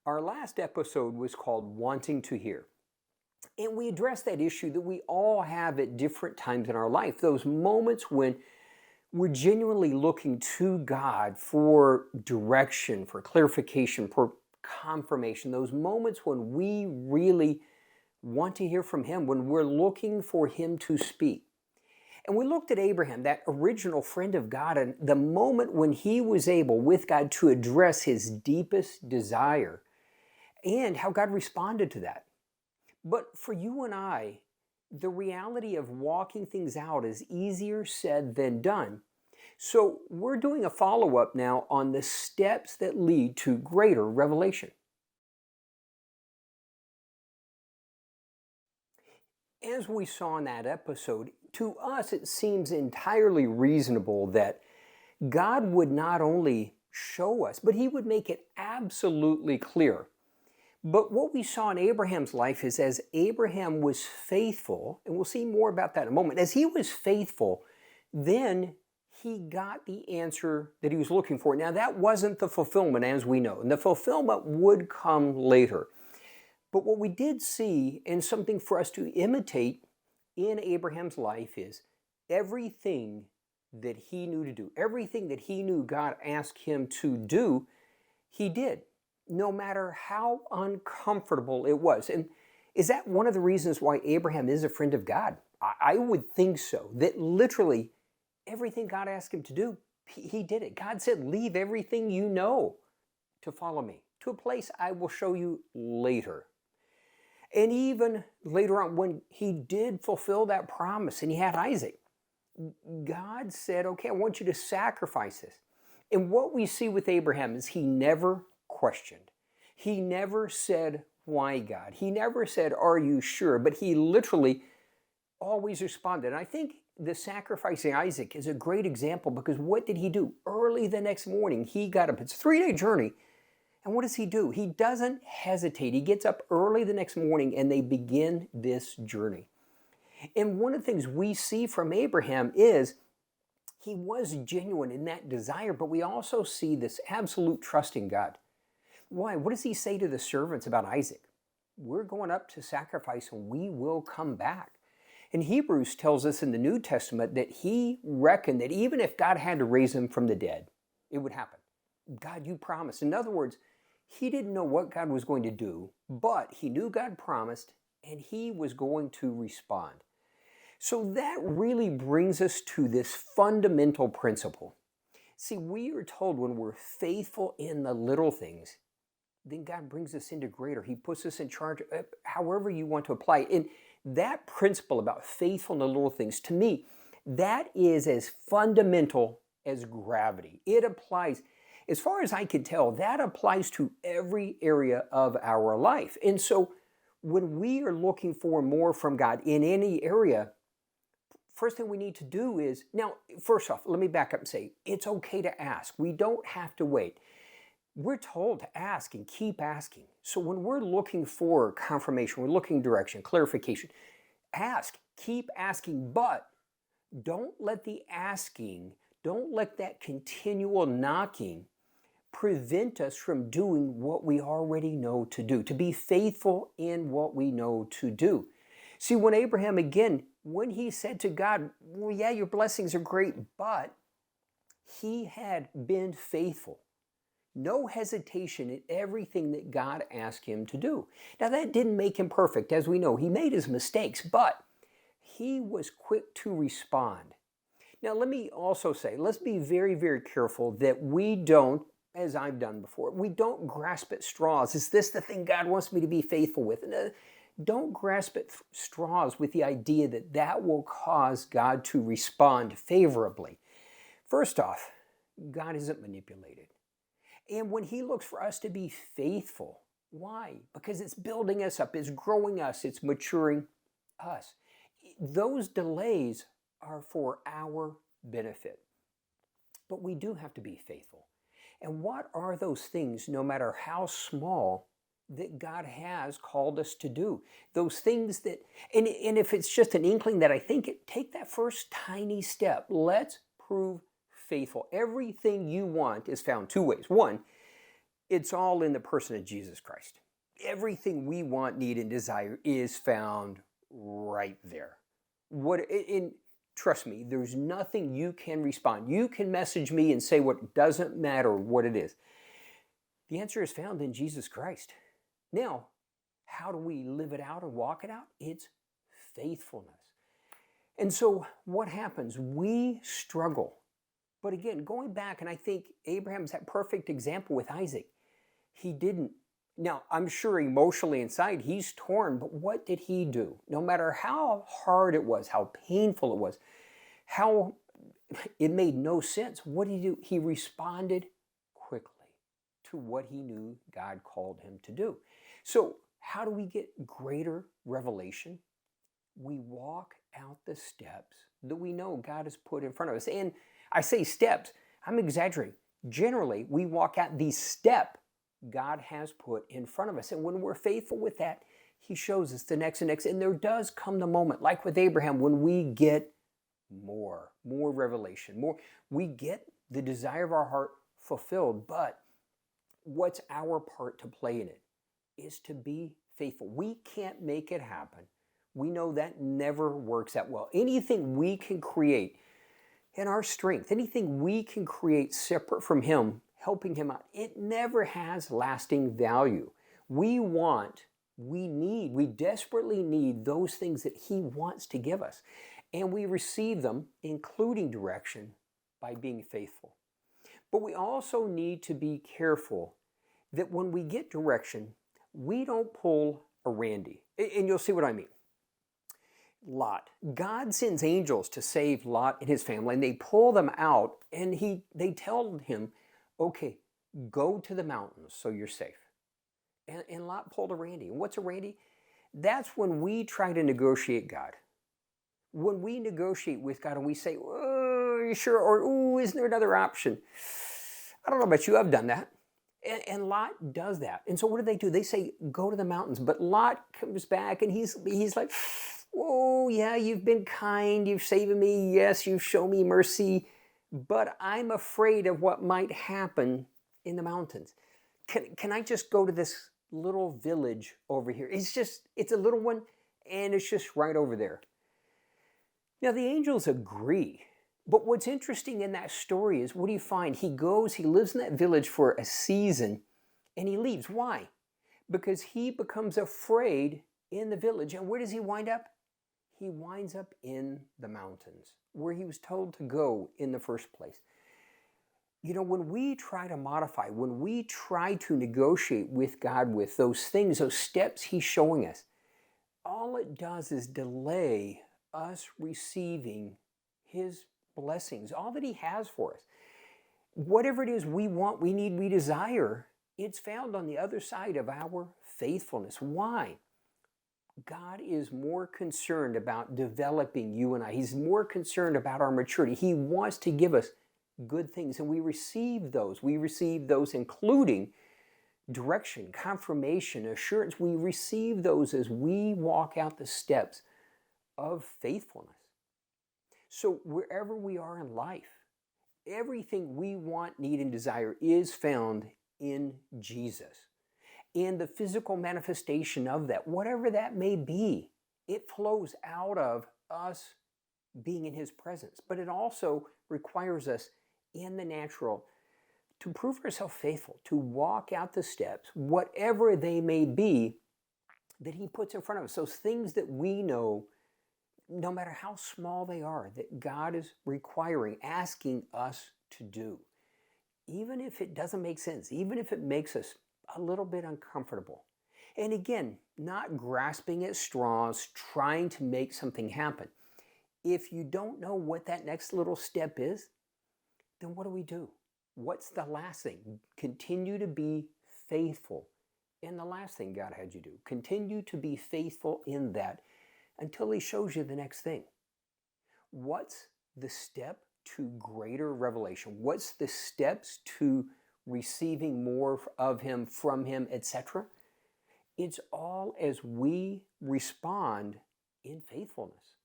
Our last episode was called Wanting to Hear. And we addressed that issue that we all have at different times in our life, those moments when we're genuinely looking to God for direction, for clarification, for confirmation, those moments when we really want to hear from Him, when we're looking for Him to speak. And we looked at Abraham, that original friend of God, and the moment when he was able with God to address his deepest desire and how God responded to that. But for you and I, the reality of walking things out is easier said than done. So we're doing a follow-up now on the steps that lead to greater revelation. As we saw in that episode, to us it seems entirely reasonable that God would not only show us, but He would make it absolutely clear. But what we saw in Abraham's life is as Abraham was faithful, and we'll see more about that in a moment, as he was faithful, then he got the answer that he was looking for. Now, that wasn't the fulfillment, as we know, and the fulfillment would come later. But what we did see, and something for us to imitate in Abraham's life, is everything that he knew to do, everything that he knew God asked him to do, he did, no matter how uncomfortable it was. And is that one of the reasons why Abraham is a friend of God? I would think so, that literally everything God asked him to do, he did it. God said, leave everything you know to follow me to a place I will show you later. And even later on, when he did fulfill that promise and he had Isaac, God said, okay, I want you to sacrifice this. And what we see with Abraham is he never questioned. He never said, why, God? He never said, are you sure? But he literally always responded. And I think the sacrificing Isaac is a great example, because what did he do? Early the next morning, he got up. It's a 3-day journey. And what does he do? He doesn't hesitate. He gets up early the next morning and they begin this journey. And one of the things we see from Abraham is he was genuine in that desire, but we also see this absolute trust in God. Why? What does he say to the servants about Isaac? We're going up to sacrifice and we will come back. And Hebrews tells us in the New Testament that he reckoned that even if God had to raise him from the dead, it would happen. God, you promised. In other words, he didn't know what God was going to do, but he knew God promised and he was going to respond. So that really brings us to this fundamental principle. See, we are told when we're faithful in the little things, then God brings us into greater. He puts us in charge, however you want to apply it. And that principle about faithful in the little things, to me, that is as fundamental as gravity. It applies, as far as I can tell, that applies to every area of our life. And so when we are looking for more from God in any area, first thing we need to do is, now, first off, let me back up and say, it's okay to ask. We don't have to wait. We're told to ask and keep asking. So when we're looking for confirmation, we're looking direction, clarification, ask, keep asking, but don't let the asking, don't let that continual knocking prevent us from doing what we already know to do, to be faithful in what we know to do. See, when Abraham, again, when he said to God, well, yeah, your blessings are great, but he had been faithful. No hesitation in everything that God asked him to do. Now, that didn't make him perfect, as we know. He made his mistakes, but he was quick to respond. Now, let me also say, let's be very, very careful that we don't, as I've done before, we don't grasp at straws. Is this the thing God wants me to be faithful with? Don't grasp at straws with the idea that that will cause God to respond favorably. First off, God isn't manipulated. And when He looks for us to be faithful, why? Because it's building us up, it's growing us, it's maturing us. Those delays are for our benefit. But we do have to be faithful. And what are those things, no matter how small, that God has called us to do? Those things that, and if it's just an inkling that I think take that first tiny step. Let's prove faithful. Everything you want is found two ways. One, It's all in the person of Jesus Christ. Everything we want, need, and desire is found right there. Trust me, there's nothing you can respond. You can message me and say what doesn't matter what it is. The answer is found in Jesus Christ. Now, how do we live it out and walk it out? It's faithfulness. And so what happens? We struggle. But again, going back, and I think Abraham's that perfect example with Isaac. He didn't. Now, I'm sure emotionally inside he's torn, but what did he do? No matter how hard it was, how painful it was, how it made no sense, what did he do? He responded quickly to what he knew God called him to do. So how do we get greater revelation? We walk out the steps that we know God has put in front of us. And I say steps, I'm exaggerating. Generally, we walk out the step God has put in front of us. And when we're faithful with that, he shows us the next and next. And there does come the moment, like with Abraham, when we get more revelation, we get the desire of our heart fulfilled. But what's our part to play in it is to be faithful. We can't make it happen. We know that never works out well. Anything we can create in our strength, anything we can create separate from him, helping him out, it never has lasting value. We desperately need those things that he wants to give us. And we receive them, including direction, by being faithful. But we also need to be careful that when we get direction, we don't pull a Randy. And you'll see what I mean. Lot. God sends angels to save Lot and his family, and they pull them out, and they tell him, okay, go to the mountains so you're safe. And Lot pulled a Randy. And what's a Randy? That's when we try to negotiate God. When we negotiate with God and we say, oh, are you sure? Or, oh, isn't there another option? I don't know about you, I've done that. And Lot does that. And so what do? They say, go to the mountains. But Lot comes back and he's like, oh, yeah, you've been kind. You've saved me. Yes, you've shown me mercy. But I'm afraid of what might happen in the mountains. Can I just go to this little village over here? It's a little one, and it's just right over there. Now, the angels agree. But what's interesting in that story is, what do you find? He lives in that village for a season, and he leaves. Why? Because he becomes afraid in the village. And where does he wind up? He winds up in the mountains, where he was told to go in the first place. You know, when we try to modify, when we try to negotiate with God with those things, those steps he's showing us, all it does is delay us receiving his blessings, all that he has for us. Whatever it is we want, we need, we desire, it's found on the other side of our faithfulness. Why? God is more concerned about developing you and I. He's more concerned about our maturity. He wants to give us good things, and we receive those. We receive those including direction, confirmation, assurance. We receive those as we walk out the steps of faithfulness. So wherever we are in life, everything we want, need, and desire is found in Jesus. And the physical manifestation of that, whatever that may be, it flows out of us being in his presence. But it also requires us in the natural to prove ourselves faithful, to walk out the steps, whatever they may be, that he puts in front of us. Those things that we know, no matter how small they are, that God is requiring, asking us to do. Even if it doesn't make sense, even if it makes us a little bit uncomfortable. And again, not grasping at straws, trying to make something happen. If you don't know what that next little step is, then what do? What's the last thing? Continue to be faithful in the last thing God had you do. Continue to be faithful in that until he shows you the next thing. What's the step to greater revelation? What's the steps to receiving more of him, from him, etc.? It's all as we respond in faithfulness.